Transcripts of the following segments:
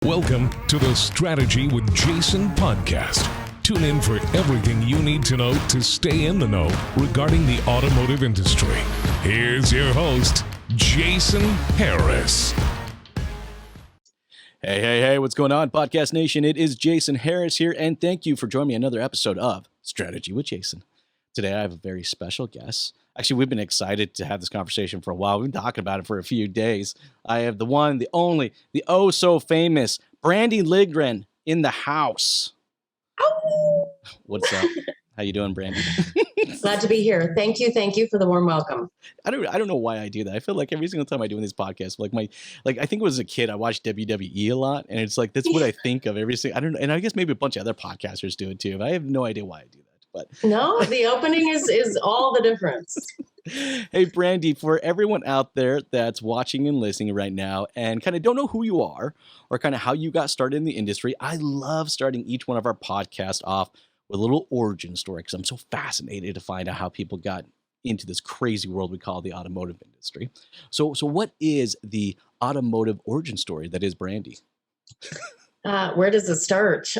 Welcome to the Strategy with Jason podcast. Tune in for everything you need to know to stay in the know regarding the automotive industry. Here's your host, Jason Harris. Hey, what's going on, Podcast Nation? It is Jason Harris here, and thank you for joining me another episode of Strategy with Jason. Today, I have a very special guest. Actually, we've been excited to have this conversation for a while. We've been talking about it for a few days. I have the one, the only, the oh so famous Brandi Lindgren in the house. Oh. What's up? How you doing, Brandi? Glad to be here. Thank you for the warm welcome. I don't know why I do that. I feel like every single time I do these podcasts, I think as a kid I watched WWE a lot, and it's like that's what I think of every single. I don't know, and I guess maybe a bunch of other podcasters do it too. But I have no idea why I do that. But no, the opening is all the difference. Hey, Brandi, for everyone out there that's watching and listening right now and kind of don't know who you are or kind of how you got started in the industry, I love starting each one of our podcasts off with a little origin story because I'm so fascinated to find out how people got into this crazy world we call the automotive industry. So what is the automotive origin story that is Brandi? Where does it start?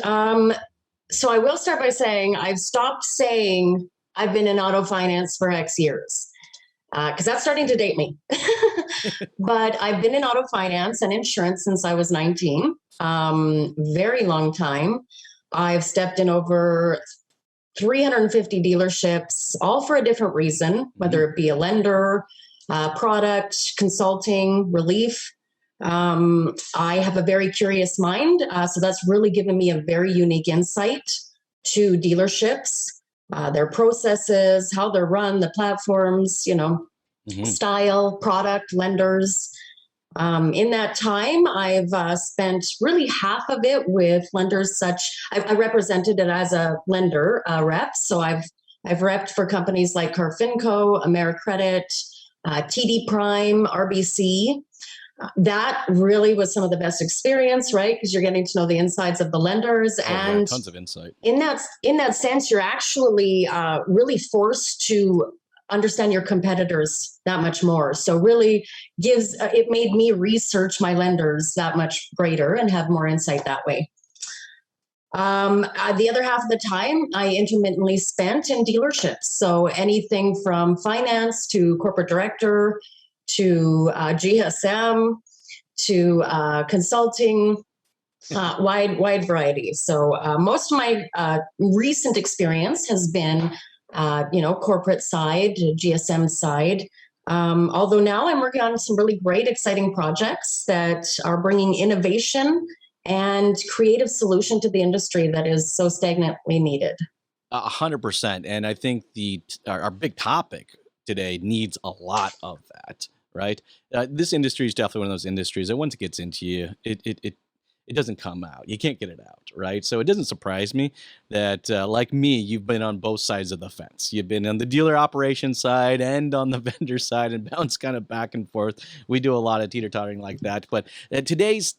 So I will start by saying I've stopped saying I've been in auto finance for X years because that's starting to date me. But I've been in auto finance and insurance since I was 19, very long time. I've stepped in over 350 dealerships, all for a different reason, whether it be a lender, product, consulting, relief. I have a very curious mind, so that's really given me a very unique insight to dealerships, their processes, how they're run, the platforms, style, product, lenders. In that time, I've spent really half of it with lenders I represented it as a lender rep. So I've repped for companies like Carfinco, AmeriCredit, TD Prime, RBC. That really was some of the best experience, right? Because you're getting to know the insides of the lenders, and tons of insight. In that sense, you're actually really forced to understand your competitors that much more. So really it made me research my lenders that much greater and have more insight that way. The other half of the time, I intermittently spent in dealerships. So anything from finance to corporate director to GSM to consulting, wide variety. So most of my recent experience has been corporate side, GSM side. Although now I'm working on some really great, exciting projects that are bringing innovation and creative solution to the industry that is so stagnantly needed. 100%. And I think our big topic today needs a lot of that, right? This industry is definitely one of those industries that once it gets into you, it doesn't come out. You can't get it out, right? So it doesn't surprise me that, like me, you've been on both sides of the fence. You've been on the dealer operation side and on the vendor side and bounce kind of back and forth. We do a lot of teeter-tottering like that. But today's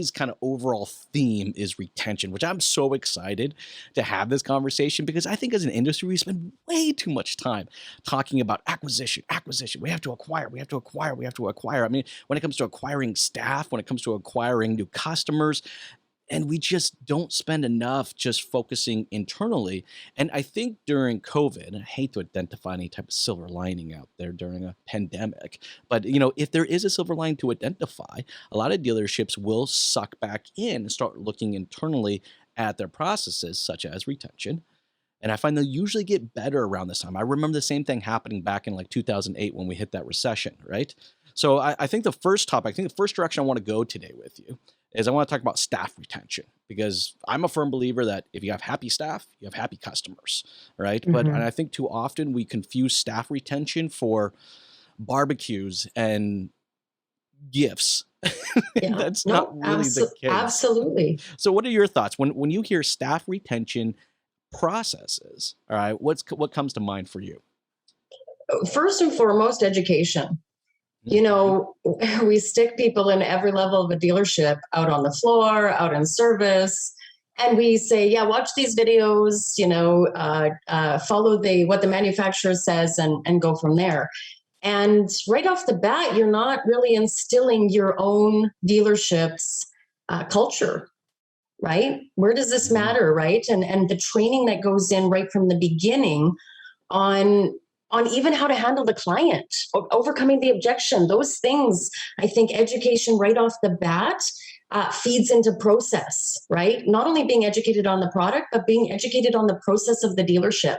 kind of overall theme is retention, which I'm so excited to have this conversation because I think as an industry, we spend way too much time talking about acquisition. We have to acquire. I mean, when it comes to acquiring staff, when it comes to acquiring new customers, and we just don't spend enough just focusing internally. And I think during COVID, I hate to identify any type of silver lining out there during a pandemic, but if there is a silver lining to identify, a lot of dealerships will suck back in and start looking internally at their processes, such as retention. And I find they'll usually get better around this time. I remember the same thing happening back in 2008 when we hit that recession, right? So I think the first direction I want to go today with you is I want to talk about staff retention, because I'm a firm believer that if you have happy staff, you have happy customers, right? Mm-hmm. But and I think too often we confuse staff retention for barbecues and gifts. Yeah. That's not really the case. Absolutely. So what are your thoughts when you hear staff retention processes? All right, what comes to mind for you? First and foremost, education. We stick people in every level of a dealership, out on the floor, out in service, and we say, yeah, watch these videos, follow what the manufacturer says and go from there. And right off the bat, you're not really instilling your own dealership's culture, right? Where does this matter, right? And the training that goes in right from the beginning on even how to handle the client, overcoming the objection, those things. I think education right off the bat feeds into process, right? Not only being educated on the product, but being educated on the process of the dealership.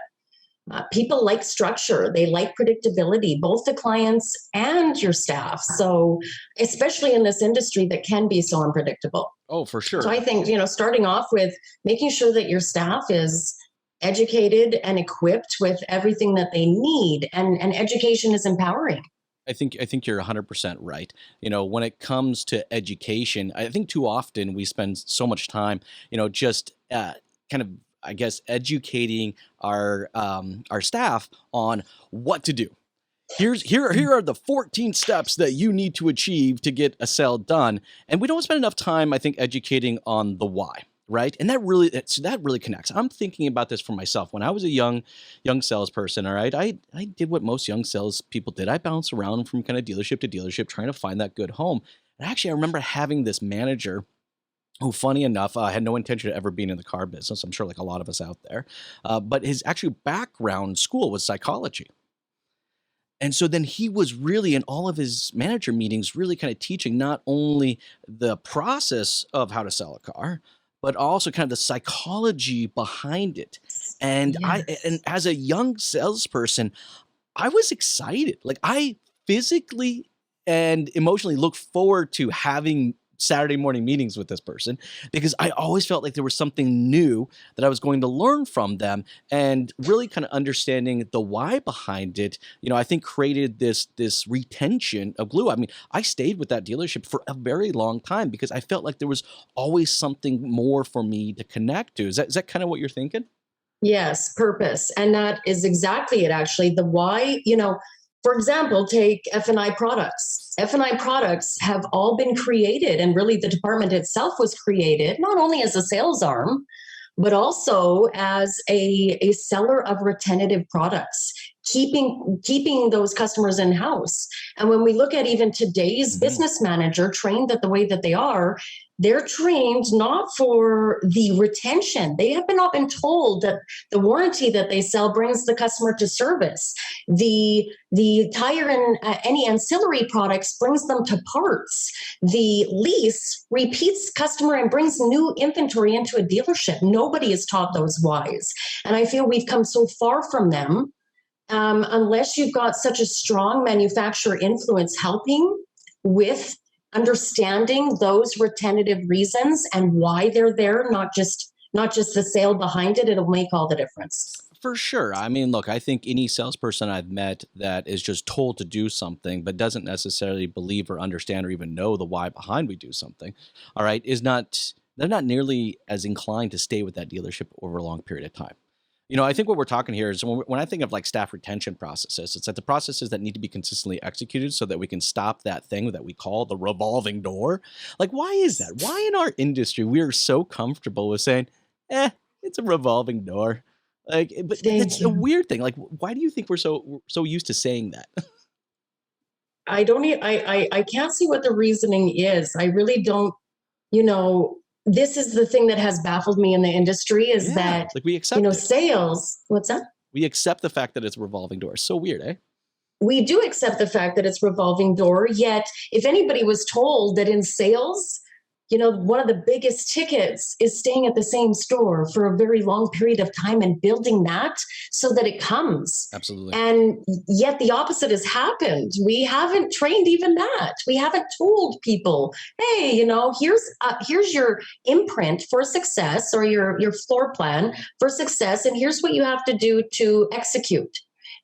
People like structure. They like predictability, both the clients and your staff. So especially in this industry that can be so unpredictable. Oh, for sure. So I think, starting off with making sure that your staff is educated and equipped with everything that they need, and education is empowering. I think you're 100% right. When it comes to education, I think too often we spend so much time, just kind of, I guess, educating our staff on what to do. Here are the 14 steps that you need to achieve to get a sale done, and we don't spend enough time, I think, educating on the why. Right. And that really connects. I'm thinking about this for myself. When I was a young salesperson, all right, I did what most young salespeople did. I bounced around from kind of dealership to dealership trying to find that good home. And actually, I remember having this manager who, funny enough, had no intention of ever being in the car business. I'm sure like a lot of us out there. But his actual background school was psychology. And so then he was really in all of his manager meetings really kind of teaching not only the process of how to sell a car, but also kind of the psychology behind it. And Yes. and as a young salesperson, I was excited. Like I physically and emotionally look forward to having Saturday morning meetings with this person because I always felt like there was something new that I was going to learn from them, and really kind of understanding the why behind it, I think created this retention of glue. I mean, I stayed with that dealership for a very long time because I felt like there was always something more for me to connect to. Is that kind of what you're thinking? Yes, purpose. And that is exactly it, actually. The why, for example, take F&I products. F&I products have all been created, and really the department itself was created not only as a sales arm, but also as a seller of retentive products, keeping those customers in house. And when we look at even today's business manager trained at the way that they are, they're trained not for the retention. They have not been told that the warranty that they sell brings the customer to service. The tire and any ancillary products brings them to parts. The lease repeats customer and brings new inventory into a dealership. Nobody is taught those whys. And I feel we've come so far from them. Unless you've got such a strong manufacturer influence helping with understanding those retentive reasons and why they're there, not just the sale behind it, it'll make all the difference. For sure. I mean, look, I think any salesperson I've met that is just told to do something, but doesn't necessarily believe or understand or even know the why behind we do something, all right, they're not nearly as inclined to stay with that dealership over a long period of time. I think what we're talking here is when I think of like staff retention processes, it's like the processes that need to be consistently executed so that we can stop that thing that we call the revolving door. Like, why is that? Why in our industry we are so comfortable with saying, it's a revolving door? Like, but it's a weird thing. Like, why do you think we're so used to saying that? I don't. I can't see what the reasoning is. I really don't. This is the thing that has baffled me in the industry is that, like we accept it. Sales, what's that? We accept the fact that it's a revolving door. So weird, eh? We do accept the fact that it's revolving door. Yet if anybody was told that in sales, one of the biggest tickets is staying at the same store for a very long period of time and building that so that it comes. Absolutely. And yet the opposite has happened. We haven't trained even that. We haven't told people, hey, here's your imprint for success or your floor plan for success. And here's what you have to do to execute.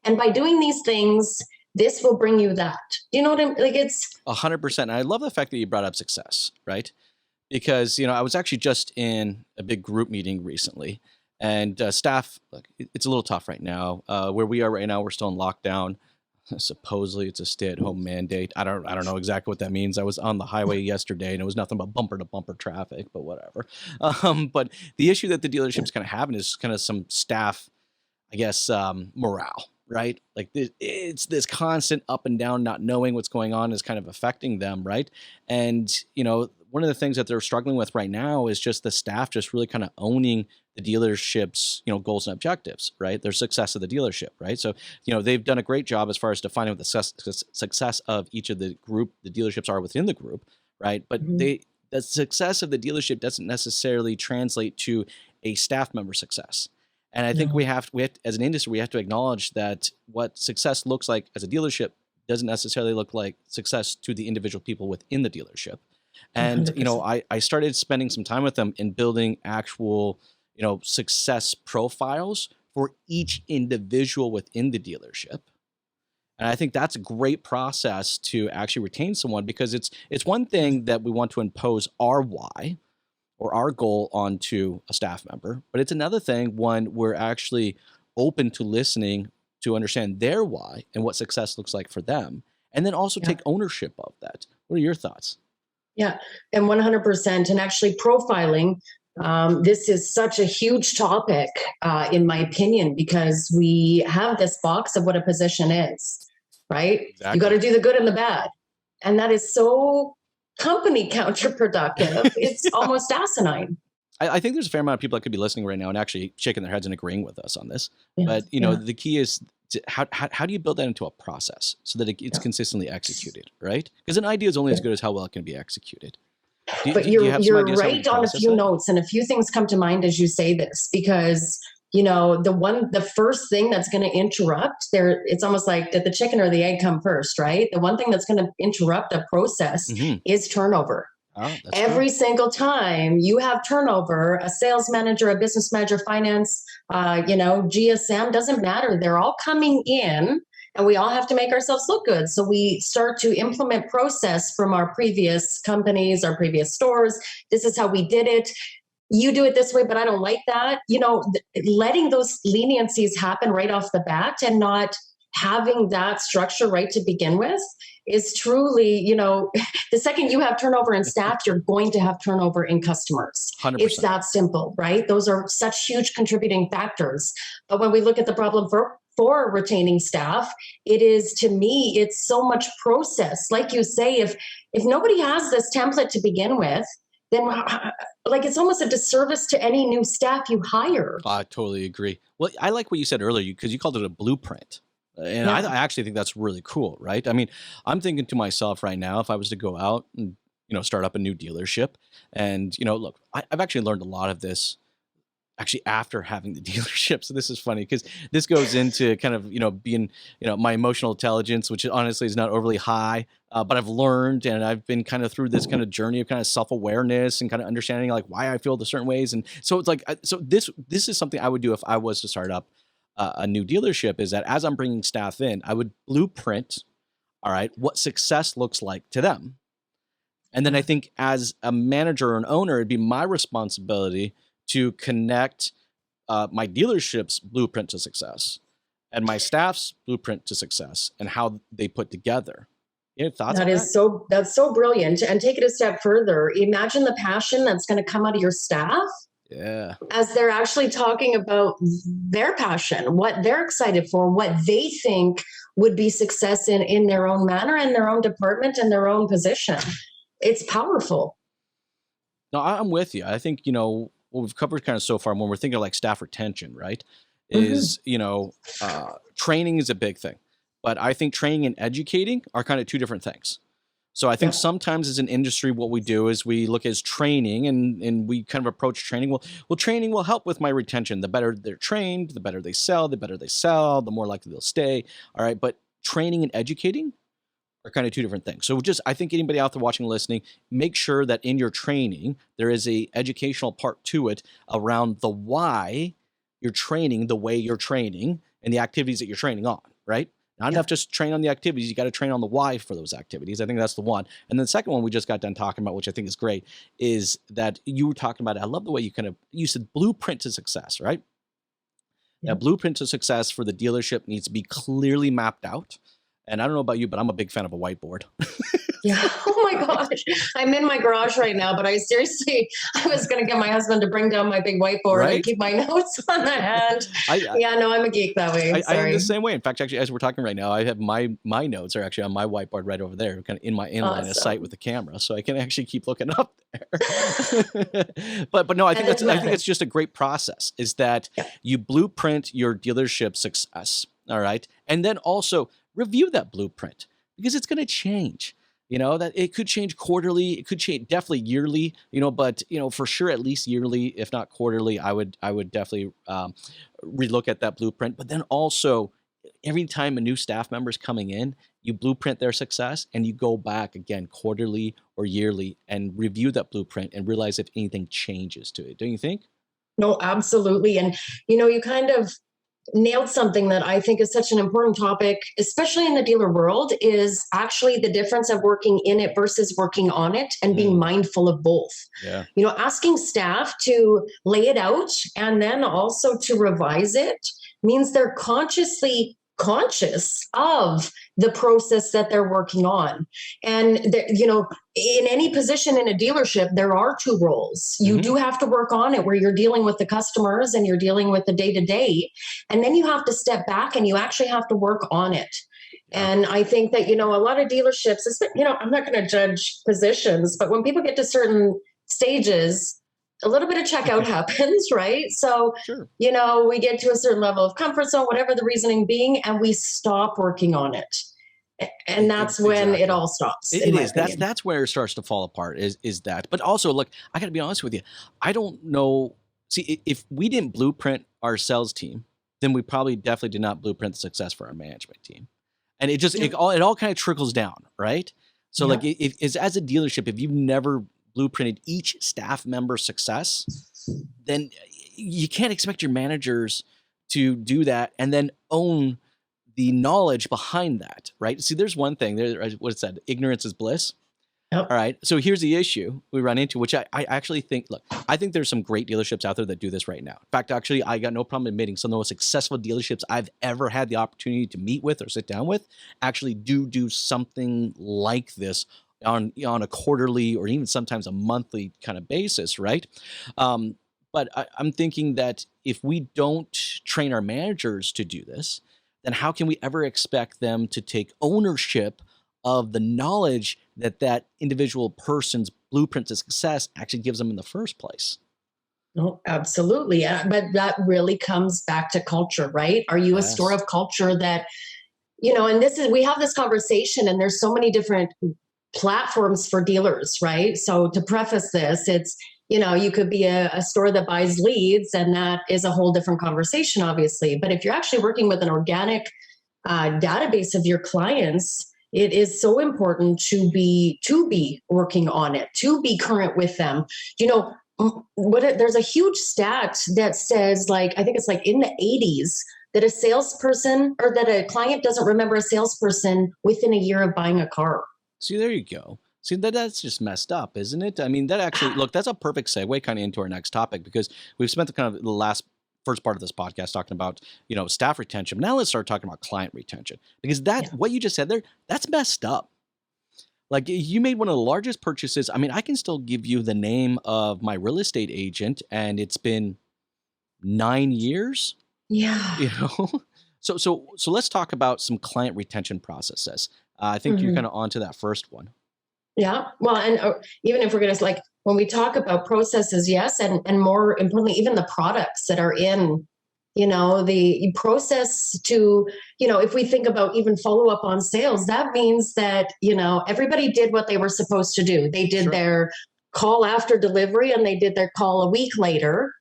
And by doing these things, this will bring you that. Do you know what I'm like? It's 100%. And I love the fact that you brought up success, right? Because, I was actually just in a big group meeting recently, and staff, look, it's a little tough right now. Where we are right now, we're still in lockdown. Supposedly it's a stay-at-home mandate. I don't know exactly what that means. I was on the highway yesterday, and it was nothing but bumper-to-bumper traffic, but whatever. But the issue that the dealership's kind of having is kind of some staff, I guess, morale. right? Like it's this constant up and down, not knowing what's going on is kind of affecting them, right? And, one of the things that they're struggling with right now is just the staff just really kind of owning the dealership's, goals and objectives, right? Their success of the dealership, right? So, they've done a great job as far as defining what the success of each of the dealerships are within the group, right? But Mhm. the success of the dealership doesn't necessarily translate to a staff member success. And I think No. as an industry, we have to acknowledge that what success looks like as a dealership doesn't necessarily look like success to the individual people within the dealership. And, 100%. I started spending some time with them in building actual, success profiles for each individual within the dealership. And I think that's a great process to actually retain someone, because it's one thing that we want to impose our why or our goal onto a staff member, but it's another thing when we're actually open to listening to understand their why and what success looks like for them, and then also Yeah. take ownership of that. What are your thoughts? Yeah, and 100%. And actually, profiling, this is such a huge topic, in my opinion, because we have this box of what a position is, right? You got Exactly. to do the good and the bad. And that is so company counterproductive. It's almost asinine. I think there's a fair amount of people that could be listening right now and actually shaking their heads and agreeing with us on this. Yeah. But Yeah. the key is how do you build that into a process so that it's Yeah. consistently executed, right? Because an idea is only as good as how well it can be executed. But Do you have some you're ideas how we right on a process few that? notes, and a few things come to mind as you say this, because the first thing that's going to interrupt there, it's almost like, did the chicken or the egg come first, right? The one thing that's going to interrupt the process Mhm. is turnover. Oh, that's true. Every single time you have turnover, a sales manager, a business manager, finance, GSM, doesn't matter. They're all coming in, and we all have to make ourselves look good. So we start to implement process from our previous companies, our previous stores. This is how we did it. You do it this way, but I don't like that. Letting those leniencies happen right off the bat and not having that structure right to begin with is truly, the second you have turnover in staff, you're going to have turnover in customers. 100%. It's that simple, right? Those are such huge contributing factors. But when we look at the problem for retaining staff, it is, to me, it's so much process. Like you say, if nobody has this template to begin with, then it's almost a disservice to any new staff you hire. I totally agree. Well, I like what you said earlier because you called it a blueprint. And Yeah. I actually think that's really cool, right? I mean, I'm thinking to myself right now, if I was to go out and, start up a new dealership and, look, I've actually learned a lot of this actually after having the dealership. So this is funny because this goes into kind of, being, my emotional intelligence, which honestly is not overly high, but I've learned and I've been kind of through this kind of journey of kind of self-awareness and kind of understanding like why I feel the certain ways. And so it's like, so this is something I would do if I was to start up a new dealership, is that as I'm bringing staff in, I would blueprint, all right, what success looks like to them. And then I think as a manager or an owner, it'd be my responsibility to connect my dealership's blueprint to success and my staff's blueprint to success and how they put together. Any thoughts on that? That's so brilliant. And take it a step further. Imagine the passion that's going to come out of your staff Yeah. as they're actually talking about their passion, what they're excited for, what they think would be success in their own manner, in their own department, in their own position. It's powerful. No, I'm with you. I think, what we've covered kind of so far when we're thinking like staff retention, right? Is, training is a big thing. But I think training and educating are kind of two different things. So I think Yeah. sometimes as an industry, what we do is we look as training and we kind of approach training. Well, training will help with my retention. The better they're trained, the better they sell, the more likely they'll stay. All right. But training and educating are kind of two different things. So I think anybody out there watching and listening, make sure that in your training, there is a educational part to it around the why you're training the way you're training and the activities that you're training on, right? Not Yeah. enough just train on the activities. You got to train on the why for those activities. I think that's the one. And then the second one we just got done talking about, which I think is great, is that you were talking about, I love the way you said blueprint to success, right? Yeah. That blueprint to success for the dealership needs to be clearly mapped out. And I don't know about you, but I'm a big fan of a whiteboard. Yeah. Oh my gosh. I'm in my garage right now, but I was going to get my husband to bring down my big whiteboard Right? and keep my notes on the hand. Yeah, no, I'm a geek that way. I am the Sorry. same way. In fact, actually, as we're talking right now, I have my notes are actually on my whiteboard right over there, kind of in my line of sight Awesome. with the camera, so I can actually keep looking up there. but no, I think it's just a great process. Is that Yeah. you blueprint your dealership success, all right, and then also review that blueprint because it's going to change. That it could change quarterly, it could change definitely yearly, but for sure at least yearly, if not quarterly, I would definitely relook at that blueprint. But then also every time a new staff member is coming in, you blueprint their success and you go back again quarterly or yearly and review that blueprint and realize if anything changes to it. Don't you think? No, absolutely. And, you kind of nailed something that I think is such an important topic, especially in the dealer world, is actually the difference of working in it versus working on it and being mindful of both. Yeah. Asking staff to lay it out and then also to revise it means they're consciously conscious of the process that they're working on. And, in any position in a dealership, there are two roles. You do have to work on it where you're dealing with the customers and you're dealing with the day-to-day. And then you have to step back and you actually have to work on it. And I think that, a lot of dealerships, I'm not going to judge positions, but when people get to certain stages, a little bit of checkout happens, right? So, Sure. we get to a certain level of comfort zone, whatever the reasoning being, and we stop working on it. And that's when it all stops. It is. That's where it starts to fall apart is that. But also, look, I got to be honest with you. I don't know. See, if we didn't blueprint our sales team, then we probably definitely did not blueprint the success for our management team. And it all kind of trickles down, right? So like if as a dealership, if you've never blueprinted each staff member's success, then you can't expect your managers to do that and then own the knowledge behind that, right? See, there's one thing there. What's that? Ignorance is bliss. Yep. All right. So here's the issue we run into, which I actually think, look, I think there's some great dealerships out there that do this right now. In fact, actually, I got no problem admitting some of the most successful dealerships I've ever had the opportunity to meet with or sit down with actually do something like this on a quarterly or even sometimes a monthly kind of basis, right? But I'm thinking that if we don't train our managers to do this, then how can we ever expect them to take ownership of the knowledge that individual person's blueprint to success actually gives them in the first place? No, absolutely. But that really comes back to culture, right? Are you a store of culture that, and we have this conversation and there's so many different platforms for dealers, right? So to preface this, it's, you could be a store that buys leads and that is a whole different conversation, obviously. But if you're actually working with an organic database of your clients, it is so important to be working on it, to be current with them. There's a huge stat that says, I think it's in the 80s, that a salesperson or that a client doesn't remember a salesperson within a year of buying a car. See, there you go. See, that's just messed up, isn't it? I mean, that actually, look, that's a perfect segue kind of into our next topic because we've spent the first part of this podcast talking about, staff retention. Now let's start talking about client retention because what you just said there, that's messed up. Like you made one of the largest purchases. I mean, I can still give you the name of my real estate agent and it's been 9 years. Yeah. So let's talk about some client retention processes. I think you're kind of onto that first one. Yeah. Well, and even if we're going to when we talk about processes, yes. And more importantly, even the products that are in, the process to, if we think about even follow up on sales, that means that, everybody did what they were supposed to do. They did their call after delivery and they did their call a week later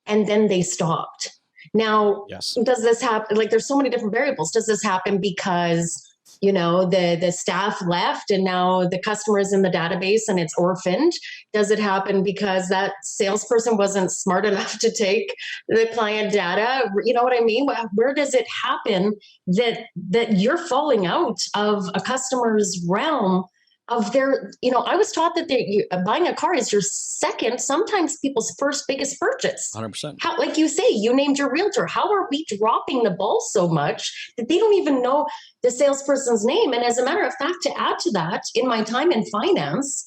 and then they stopped. Now, does this happen? There's so many different variables. Does this happen because the staff left and now the customer is in the database and it's orphaned? Does it happen because that salesperson wasn't smart enough to take the client data? You know what I mean? Where does it happen that you're falling out of a customer's realm of their, I was taught that buying a car is your second, sometimes people's first biggest purchase. 100%. How, like you say, you named your realtor. How are we dropping the ball so much that they don't even know the salesperson's name? And as a matter of fact, to add to that, in my time in finance,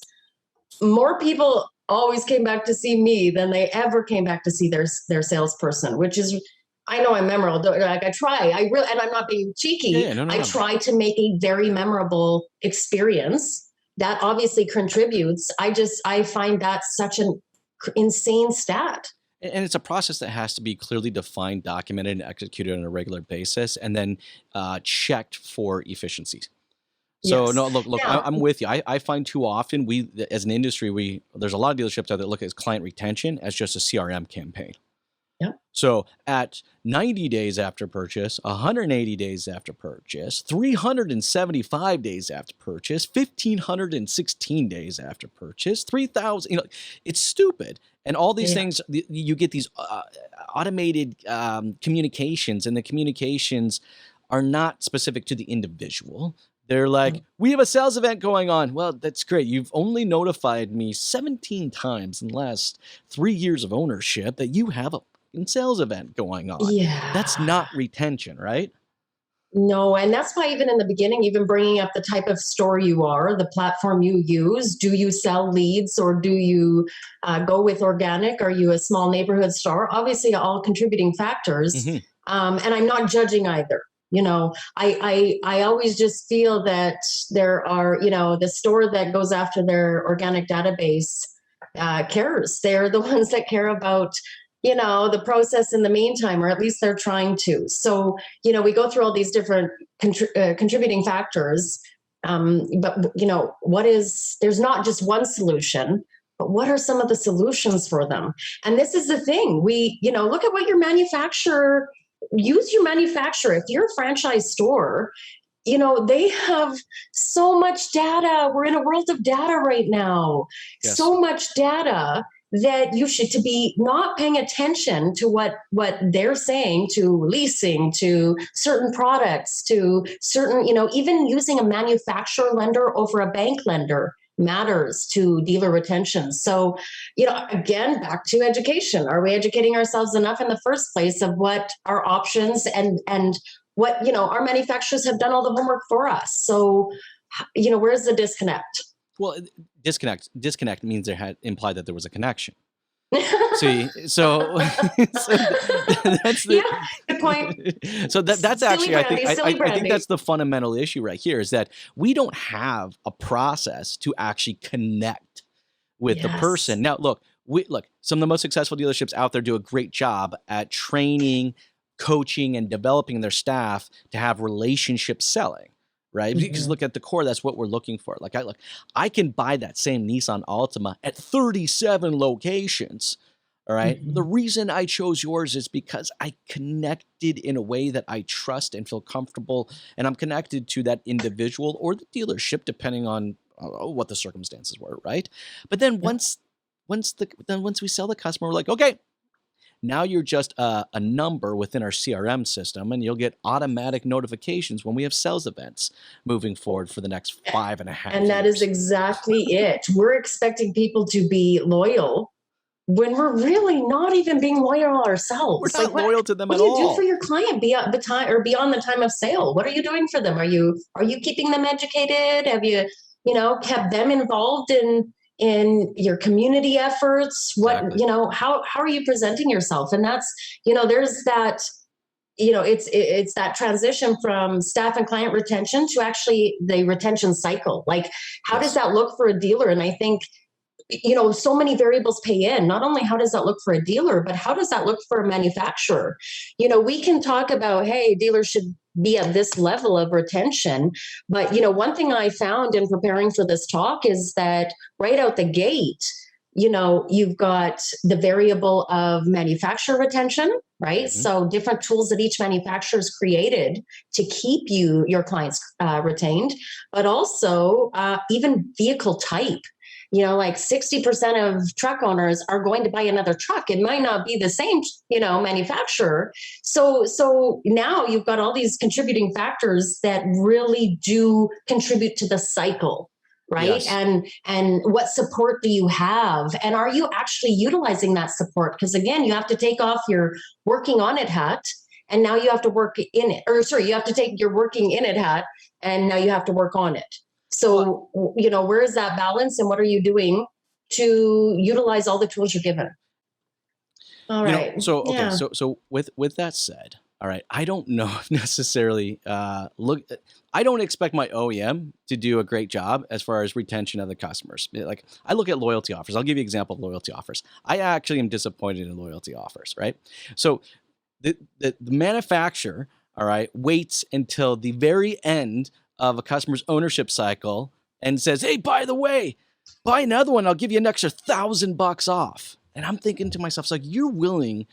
more people always came back to see me than they ever came back to see their salesperson, which is, I know I'm memorable. Like I try, and I'm not being cheeky. Yeah, no. I try to make a very memorable experience that obviously contributes. I find that such an insane stat. And it's a process that has to be clearly defined, documented, and executed on a regular basis, and then checked for efficiencies. So Yes. no, look, Yeah. I'm with you. I find too often we, as an industry, there's a lot of dealerships out there that look at client retention as just a CRM campaign. Yeah. So at 90 days after purchase, 180 days after purchase, 375 days after purchase, 1,516 days after purchase, 3,000, it's stupid. And all these things, you get these automated communications, and the communications are not specific to the individual. They're like, we have a sales event going on. Well, that's great. You've only notified me 17 times in the last 3 years of ownership that you have a sales event going on. Yeah. That's not retention, right? No, and that's why even in the beginning, even bringing up the type of store you are, the platform you use, do you sell leads or do you go with organic? Are you a small neighborhood store? Obviously, all contributing factors. Mm-hmm. And I'm not judging either. I always just feel that there are, the store that goes after their organic database cares. They're the ones that care about the process in the meantime, or at least they're trying to. So, we go through all these different contributing factors. But, there's not just one solution, but what are some of the solutions for them? And this is the thing. We, look at what your manufacturer, use your manufacturer. If you're a franchise store, they have so much data. We're in a world of data right now. Yes. So much data that you should to be not paying attention to what they're saying to leasing, to certain products, to certain, even using a manufacturer lender over a bank lender matters to dealer retention. So, again, back to education. Are we educating ourselves enough in the first place of what our options and what, our manufacturers have done all the homework for us? So, where's the disconnect? Well, disconnect means there had implied that there was a connection. See, so that's the good point. So that's actually, brandE, I think that's the fundamental issue right here, is that we don't have a process to actually connect with the person. Now, look, some of the most successful dealerships out there do a great job at training, coaching, and developing their staff to have relationship selling. Right? Mm-hmm. Because look, at the core, that's what we're looking for. I can buy that same Nissan Altima at 37 locations. All right. Mm-hmm. The reason I chose yours is because I connected in a way that I trust and feel comfortable, and I'm connected to that individual or the dealership, depending on what the circumstances were. Right. But then once we sell the customer, we're like, okay, now you're just a number within our CRM system, and you'll get automatic notifications when we have sales events moving forward for the next 5.5 years. And that is exactly it. We're expecting people to be loyal when we're really not even being loyal ourselves. We're not loyal to them at all. What do you do for your client beyond the time of sale? What are you doing for them? Are you keeping them educated? Have you, kept them involved in your community efforts? What, exactly. How are you presenting yourself? And that's, there's that, it's that transition from staff and client retention to actually the retention cycle. Like, how does that look for a dealer? And I think, so many variables pay in. Not only how does that look for a dealer, but how does that look for a manufacturer? We can talk about, hey, dealers should be at this level of retention. But, one thing I found in preparing for this talk is that right out the gate, you've got the variable of manufacturer retention, right? Mm-hmm. So different tools that each manufacturer has created to keep your clients retained, but also even vehicle type. Like 60% of truck owners are going to buy another truck. It might not be the same, manufacturer. So now you've got all these contributing factors that really do contribute to the cycle, right? Yes. And what support do you have? And are you actually utilizing that support? Because again, you have to take off your working on it hat and now you have to work in it. Or sorry, you have to take your working in it hat and now you have to work on it. So, where is that balance and what are you doing to utilize all the tools you're given? All right. So with that said, all right, I don't know if necessarily I don't expect my OEM to do a great job as far as retention of the customers. Like I look at loyalty offers. I'll give you an example of loyalty offers. I actually am disappointed in loyalty offers, right? So the manufacturer, all right, waits until the very end of a customer's ownership cycle and says, "Hey, by the way, buy another one. I'll give you an extra $1,000 off." And I'm thinking to myself, it's like you're willing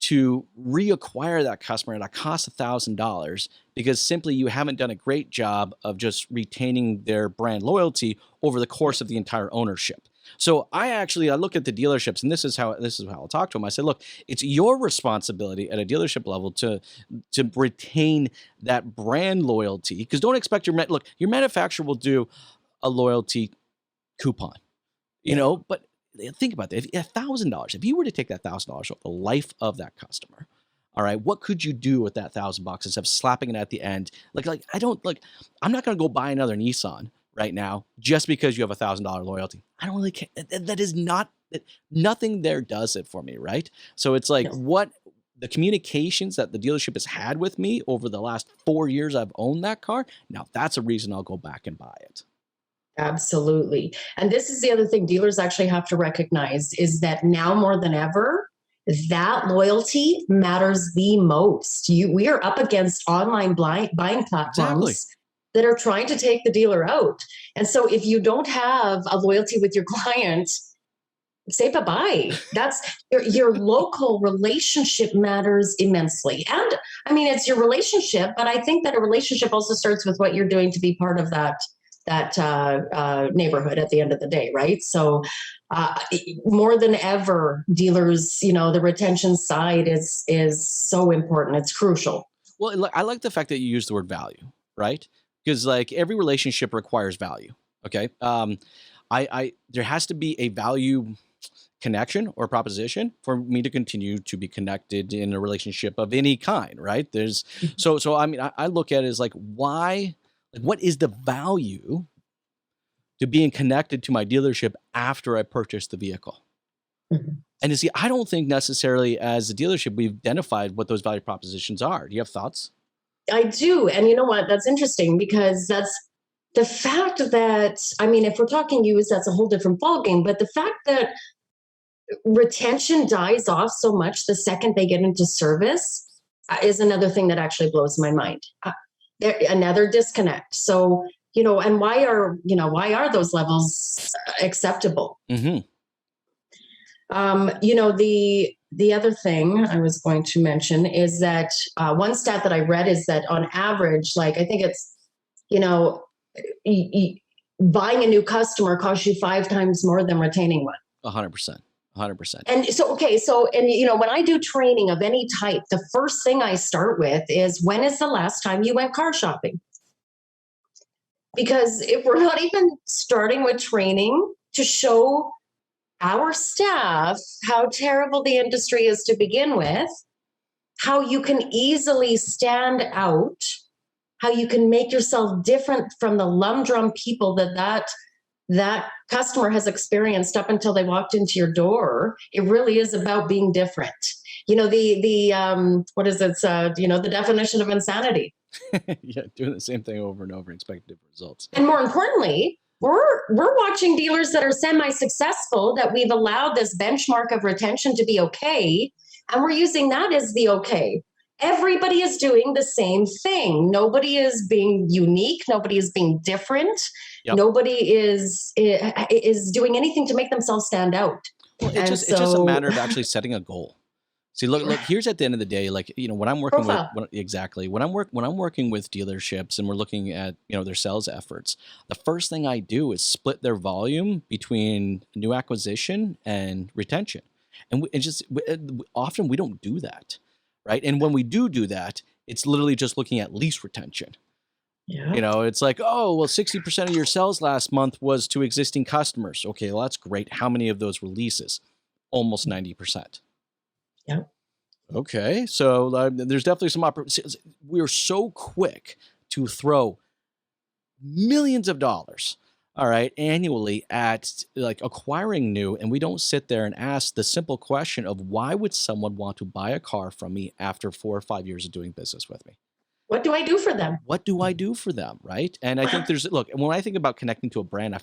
to reacquire that customer at a cost of $1,000 because simply you haven't done a great job of just retaining their brand loyalty over the course of the entire ownership. So I look at the dealerships, and this is how I'll talk to them. I said, look, it's your responsibility at a dealership level to retain that brand loyalty, because don't expect your manufacturer will do a loyalty coupon, but think about that. If $1,000, if you were to take that $1,000 off the life of that customer, all right, what could you do with that $1,000 instead of slapping it at the end? I'm not going to go buy another Nissan right now just because you have $1,000 loyalty. I don't really care. That is not, nothing there does it for me, right? So it's like what the communications that the dealership has had with me over the last 4 years I've owned that car. Now that's a reason I'll go back and buy it. Absolutely. And this is the other thing dealers actually have to recognize is that now more than ever, that loyalty matters the most. We are up against online buying platforms that are trying to take the dealer out. And so if you don't have a loyalty with your client, say bye-bye. That's your local relationship matters immensely. And I mean, it's your relationship, but I think that a relationship also starts with what you're doing to be part of that neighborhood at the end of the day, right? So more than ever, dealers, the retention side is so important. It's crucial. Well, I like the fact that you use the word value, right? Because like every relationship requires value. Okay. There has to be a value connection or proposition for me to continue to be connected in a relationship of any kind, right? So I mean, I look at it as like, why? Like, what is the value to being connected to my dealership after I purchase the vehicle? Mm-hmm. And you see, I don't think necessarily as a dealership we've identified what those value propositions are. Do you have thoughts? I do. And you know what? That's interesting because that's the fact that, I mean, if we're talking used, that's a whole different ballgame. But the fact that retention dies off so much the second they get into service is another thing that actually blows my mind. Another disconnect. So, and why are those levels acceptable? Mm-hmm. The other thing I was going to mention is that one stat that I read is that on average, like I think it's, buying a new customer costs you 5 times more than retaining one. 100%. 100%. And so, when I do training of any type, the first thing I start with is, when is the last time you went car shopping? Because if we're not even starting with training to show our staff how terrible the industry is to begin with, how you can easily stand out, how you can make yourself different from the lumdrum people that customer has experienced up until they walked into your door. It really is about being different. What is it? The definition of insanity. Yeah, doing the same thing over and over and expecting different results. And more importantly, we're watching dealers that are semi-successful that we've allowed this benchmark of retention to be okay, and we're using that as the okay. Everybody is doing the same thing. Nobody is being unique. Nobody is being different. Yep. Nobody is doing anything to make themselves stand out. Well, it's just a matter of actually setting a goal. See, look. Here's at the end of the day, like when I'm working when I'm working with dealerships and we're looking at their sales efforts, the first thing I do is split their volume between new acquisition and retention, and often we don't do that. Right. And when we do that, it's literally just looking at lease retention. Yeah. You know, it's like, oh, well, 60% of your sales last month was to existing customers. Okay, well, that's great. How many of those were leases? Almost 90%. Yeah. Okay, so there's definitely some opportunities. We're so quick to throw millions of dollars, all right, annually at like acquiring new, and we don't sit there and ask the simple question of why would someone want to buy a car from me after 4 or 5 years of doing business with me? What do I do for them? What do I do for them, right? And I think look, when I think about connecting to a brand,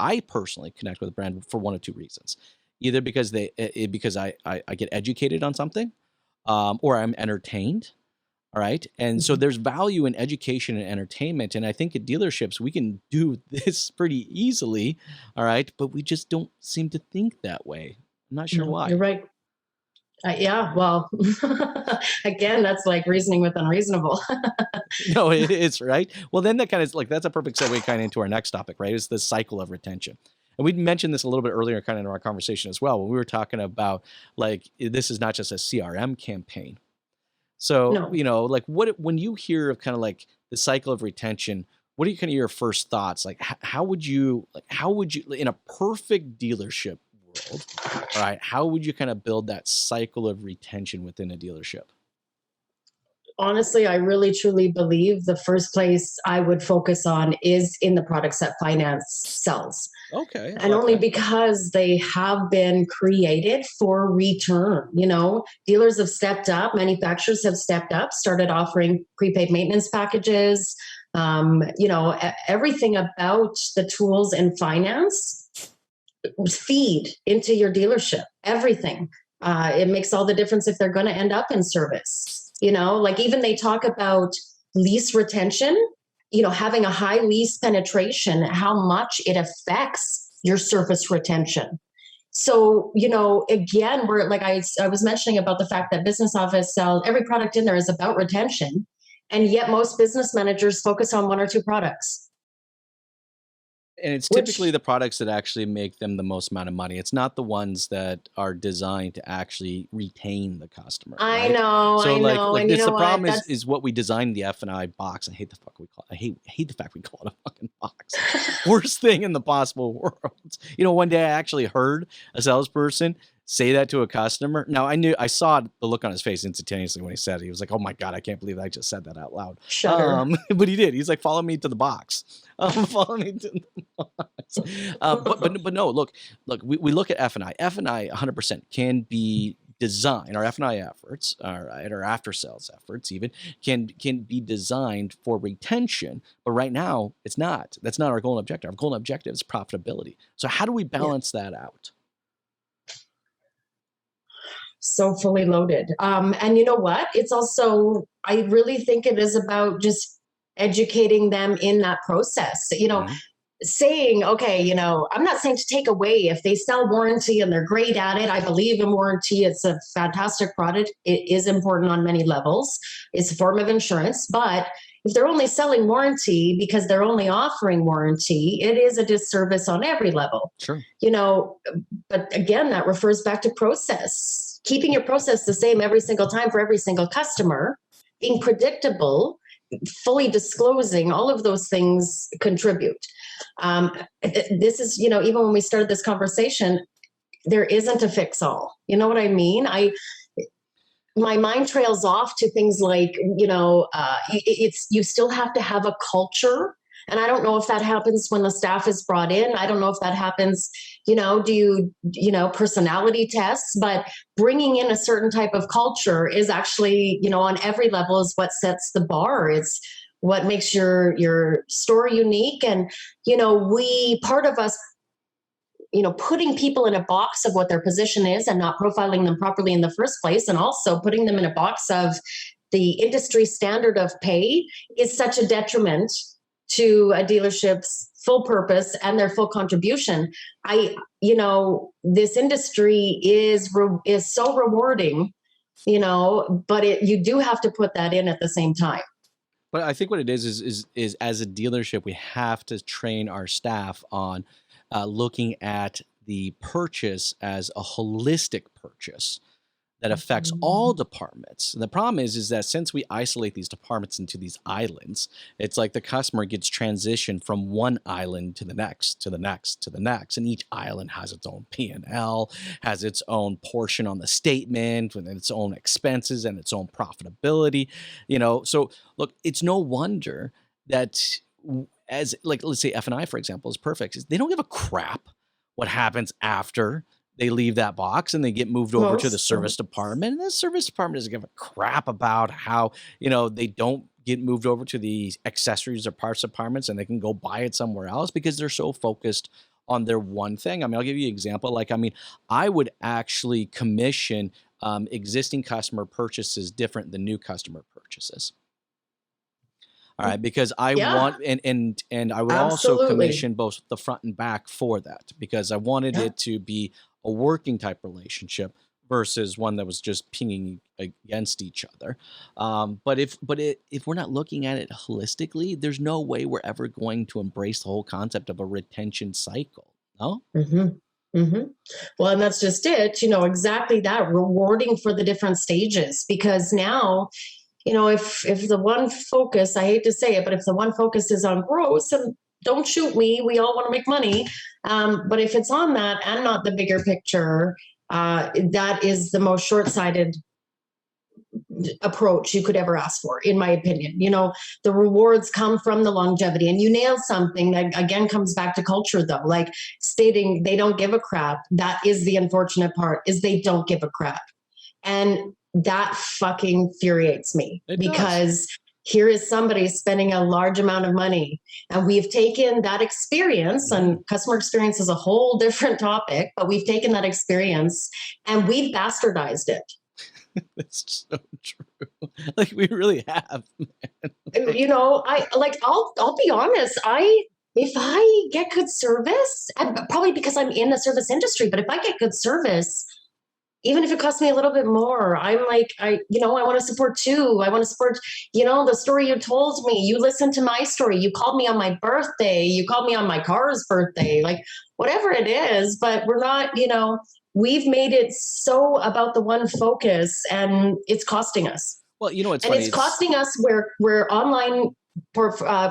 I personally connect with a brand for one of two reasons. Either because because I get educated on something, or I'm entertained. All right. And so Mhm. there's value in education and entertainment. And I think at dealerships, we can do this pretty easily. All right. But we just don't seem to think that way. I'm not sure No, you're why. right. Yeah, well, again, that's like reasoning with unreasonable. No, it's right. Well, then that kind of like, that's a perfect segue kind of into our next topic, right? Is the cycle of retention. And we mentioned this a little bit earlier, kind of in our conversation as well, when we were talking about like, this is not just a CRM campaign. So, No. you know, like when you hear of kind of like the cycle of retention, what are kind of your first thoughts? Like, how would you, in a perfect dealership world, all right, how would you kind of build that cycle of retention within a dealership? Honestly, I really truly believe the first place I would focus on is in the products that finance sells. Okay, I And like only that. because they have been created for return. Dealers have stepped up, manufacturers have stepped up, started offering prepaid maintenance packages. Everything about the tools in finance feed into your dealership, everything. It makes all the difference if they're going to end up in service. Like even they talk about lease retention, having a high lease penetration, how much it affects your service retention. So, again, we're like I was mentioning about the fact that business office sells every product in there is about retention. And yet most business managers focus on one or two products, And it's typically which the products that actually make them the most amount of money. It's not the ones that are designed to actually retain the customer, I right? know, So I know. like And you this, know the what? problem That's is what we designed the F&I box. I hate the fuck we call it. I hate the fact we call it a fucking box. Worst thing in the possible world. One day I actually heard a salesperson say that to a customer. Now I saw the look on his face instantaneously when he said it. He was like, "Oh my God, I can't believe I just said that out loud." shudder. But he did. He's like, "Follow me to the box." Follow me to the box. But no, look, we look at F&I. F&I 100% can be designed. Our F&I efforts, all right, our after sales efforts even can be designed for retention. But right now, it's not. That's not our goal and objective. Our goal and objective is profitability. So how do we Yeah. balance that out? So fully loaded. And you know what? It's also, I really think it is about just educating them in that process. Mhm. Saying, okay, I'm not saying to take away if they sell warranty and they're great at it. I believe in warranty. It's a fantastic product. It is important on many levels. It's a form of insurance. But if they're only selling warranty because they're only offering warranty, it is a disservice on every level. Sure. But again, that refers back to process. Keeping your process the same every single time for every single customer, being predictable, fully disclosing, all of those things contribute. This is, even when we started this conversation, there isn't a fix all. You know what I mean? My mind trails off to things like, it's you still have to have a culture. And I don't know if that happens when the staff is brought in. I don't know if that happens, do you, personality tests, but bringing in a certain type of culture is actually, on every level is what sets the bar. It's what makes your story unique. And, part of us, putting people in a box of what their position is and not profiling them properly in the first place, and also putting them in a box of the industry standard of pay is such a detriment to a dealership's full purpose and their full contribution. This industry is so rewarding, but you do have to put that in at the same time. But I think what it is as a dealership, we have to train our staff on looking at the purchase as a holistic purchase. that affects all departments. And the problem is that since we isolate these departments into these islands, it's like the customer gets transitioned from one island to the next, to the next, to the next. And each island has its own P&L, has its own portion on the statement, with its own expenses and its own profitability. So look, it's no wonder that as like, let's say F&I, for example, is perfect. They don't give a crap what happens after they leave that box and they get moved over to the service department. And the service department doesn't give a crap about how, they don't get moved over to the accessories or parts departments and they can go buy it somewhere else because they're so focused on their one thing. I'll give you an example. I would actually commission existing customer purchases different than new customer purchases. All right, because I want and I would also commission both the front and back for that because I wanted it to be a working type relationship versus one that was just pinging against each other. But if we're not looking at it holistically, there's no way we're ever going to embrace the whole concept of a retention cycle. No. Well, and that's just it. Exactly that, rewarding for the different stages because now. If the one focus, I hate to say it, but if the one focus is on growth, and don't shoot me, we all want to make money. But if it's on that and not the bigger picture, that is the most short-sighted approach you could ever ask for, in my opinion. The rewards come from the longevity, and you nailed something that again comes back to culture though, like stating they don't give a crap. That is the unfortunate part, is they don't give a crap. And that fucking infuriates me because here is somebody spending a large amount of money and we've taken that experience, and customer experience is a whole different topic, but we've taken that experience and we've bastardized it. That's so true. We really have, man. I'll be honest. If I get good service, and probably because I'm in the service industry, but if I get good service, even if it costs me a little bit more, I'm like, I want to support too. I want to support, the story you told me. You listened to my story. You called me on my birthday. You called me on my car's birthday, like whatever it is. But we're not, we've made it so about the one focus and it's costing us. Well, it's and funny. It's costing us where online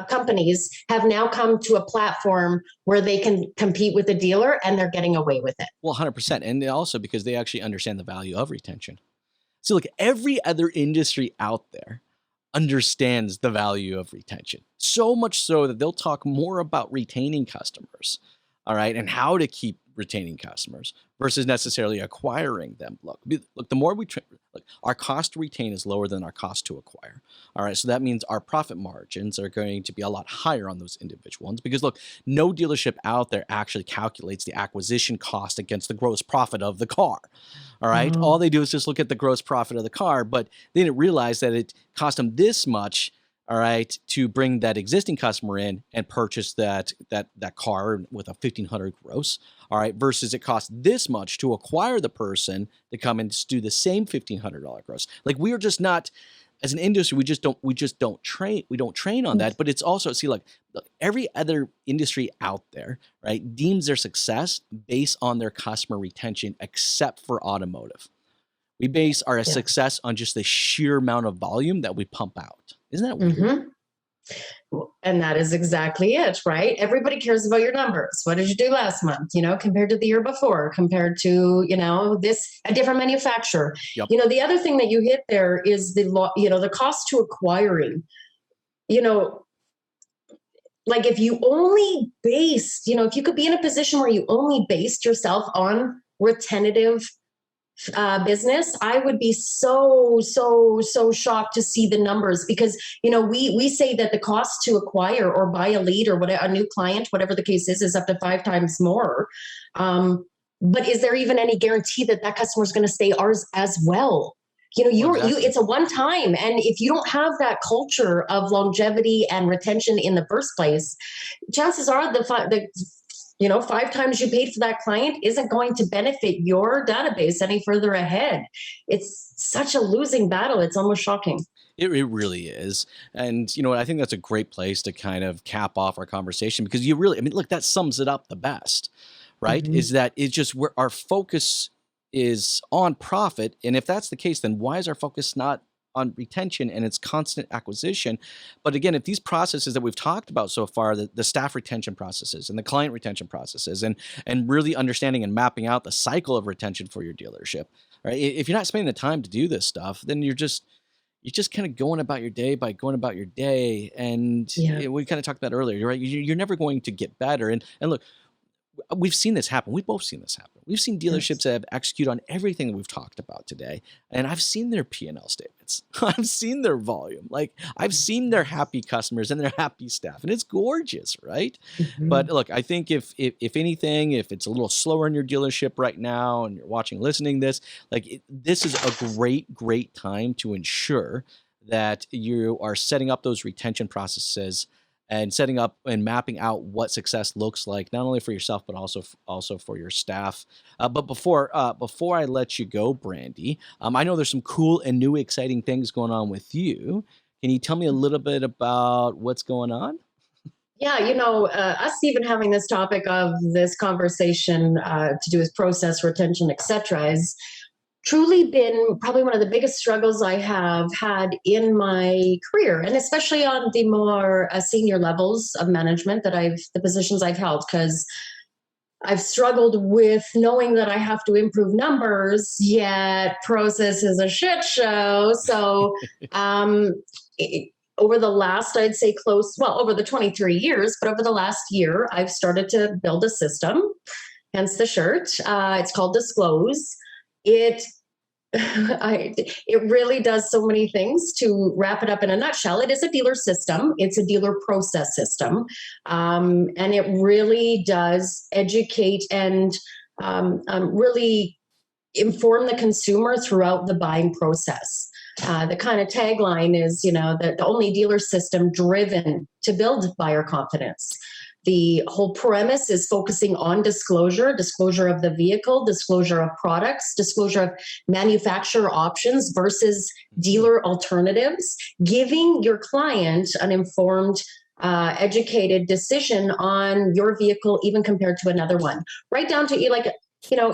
companies have now come to a platform where they can compete with the dealer and they're getting away with it. Well, 100%. And also because they actually understand the value of retention. So look, every other industry out there understands the value of retention. So much so that they'll talk more about retaining customers, all right, and how to keep retaining customers versus necessarily acquiring them. Look, the more we our cost to retain is lower than our cost to acquire. All right, so that means our profit margins are going to be a lot higher on those individual ones because look, no dealership out there actually calculates the acquisition cost against the gross profit of the car. All right, all they do is just look at the gross profit of the car, but they didn't realize that it cost them this much, all right, to bring that existing customer in and purchase that car with a $1,500 gross, all right, versus it costs this much to acquire the person to come and do the same $1,500 gross. Like we are just not, as an industry, we just don't train on that. But it's also, look, every other industry out there, right, deems their success based on their customer retention, except for automotive. We base our success on just the sheer amount of volume that we pump out. Isn't that weird? And that is exactly it, right? Everybody cares about your numbers. What did you do last month, compared to the year before, compared to, a different manufacturer. Yep. The other thing that you hit there is the cost to acquiring, like if you only based, if you could be in a position where you only based yourself on retentive business, I would be so shocked to see the numbers because, we say that the cost to acquire or buy a lead or whatever, a new client, whatever the case is up to 5 times more. But is there even any guarantee that customer is going to stay ours as well? It's a one time. And if you don't have that culture of longevity and retention in the first place, chances are the 5 times you paid for that client isn't going to benefit your database any further ahead. It's such a losing battle. It's almost shocking. It really is. And you know what? I think that's a great place to kind of cap off our conversation because look, that sums it up the best, right? Is that it's just where our focus is on profit. And if that's the case, then why is our focus not on retention and its constant acquisition? But again, if these processes that we've talked about so far, the staff retention processes and the client retention processes, and really understanding and mapping out the cycle of retention for your dealership, right? If you're not spending the time to do this stuff, then you're just kind of going about your day by going about your day. And we kind of talked about earlier, right? You're never going to get better. And look, we've seen this happen. We've both seen this happen. We've seen dealerships that have executed on everything that we've talked about today. And I've seen their P&L statements. I've seen their volume. Like, I've seen their happy customers and their happy staff. And it's gorgeous, right? But look, I think if anything, if it's a little slower in your dealership right now and you're watching, listening to this, this is a great time to ensure that you are setting up those retention processes and setting up and mapping out what success looks like, not only for yourself, but also for your staff. But before I let you go, Brandi, I know there's some cool and new exciting things going on with you. Can you tell me a little bit about what's going on? Yeah, us even having this topic of this conversation to do with process, retention, etc., is truly been probably one of the biggest struggles I have had in my career, and especially on the more senior levels of management the positions I've held, because I've struggled with knowing that I have to improve numbers, yet process is a shit show. So over the last, I'd say over the 23 years, but over the last year, I've started to build a system, hence the shirt. It's called Disclose. It really does so many things. To wrap it up in a nutshell, it is a dealer system. It's a dealer process system. And it really does educate and really inform the consumer throughout the buying process. The kind of tagline is, the only dealer system driven to build buyer confidence. The whole premise is focusing on disclosure of the vehicle, disclosure of products, disclosure of manufacturer options versus dealer alternatives, giving your client an informed, educated decision on your vehicle, even compared to another one, right down to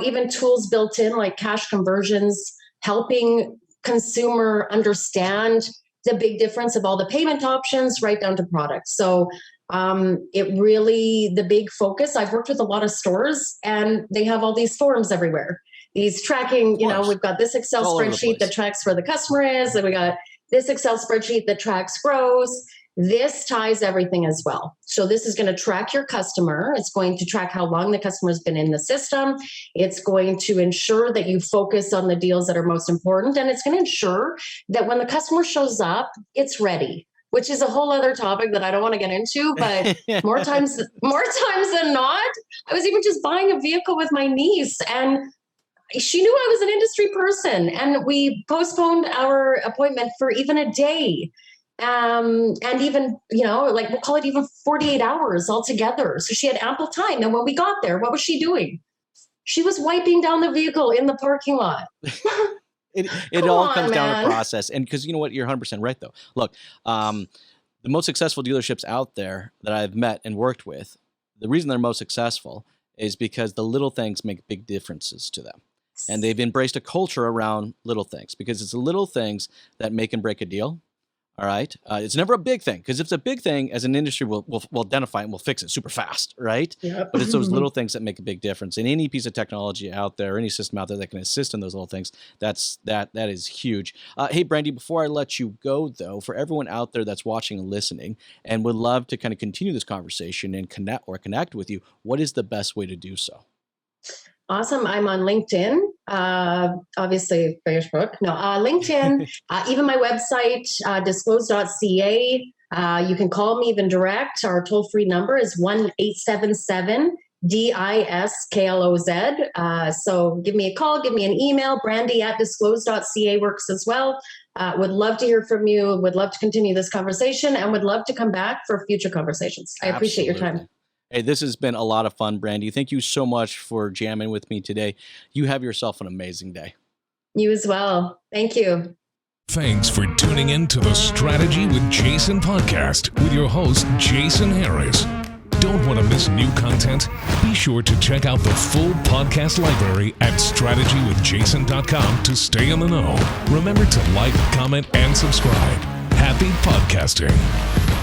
even tools built in like cash conversions, helping consumer understand the big difference of all the payment options, right down to products. So the big focus, I've worked with a lot of stores and they have all these forms everywhere. These tracking, we've got this Excel spreadsheet that tracks where the customer is, and we got this Excel spreadsheet that tracks gross. This ties everything as well. So this is going to track your customer. It's going to track how long the customer's been in the system. It's going to ensure that you focus on the deals that are most important. And it's going to ensure that when the customer shows up, it's ready, which is a whole other topic that I don't want to get into, but more times than not, I was even just buying a vehicle with my niece, and she knew I was an industry person, and we postponed our appointment for even a day. And even, we'll call it even 48 hours altogether. So she had ample time. And when we got there, what was she doing? She was wiping down the vehicle in the parking lot. It all comes down to process. And because you know what, you're 100% right, though. Look, the most successful dealerships out there that I've met and worked with, the reason they're most successful is because the little things make big differences to them. And they've embraced a culture around little things, because it's the little things that make and break a deal. All right. It's never a big thing, because if it's a big thing, as an industry, we'll identify and we'll fix it super fast. Right. Yep. But it's those little things that make a big difference. And any piece of technology out there, any system out there that can assist in those little things, that is huge. Hey, Brandi, before I let you go, though, for everyone out there that's watching and listening and would love to kind of continue this conversation and connect with you, what is the best way to do so? Awesome. I'm on LinkedIn, obviously Facebook. No, LinkedIn, even my website, disclose.ca. You can call me even direct. Our toll-free number is 1-877-DISKLOZ. So give me a call, give me an email. brandE@disclose.ca works as well. Would love to hear from you. Would love to continue this conversation, and would love to come back for future conversations. I appreciate your time. Hey, this has been a lot of fun, Brandi. Thank you so much for jamming with me today. You have yourself an amazing day. You as well. Thank you. Thanks for tuning in to the Strategy with Jason podcast with your host, Jason Harris. Don't want to miss new content? Be sure to check out the full podcast library at strategywithjason.com to stay in the know. Remember to like, comment, and subscribe. Happy podcasting.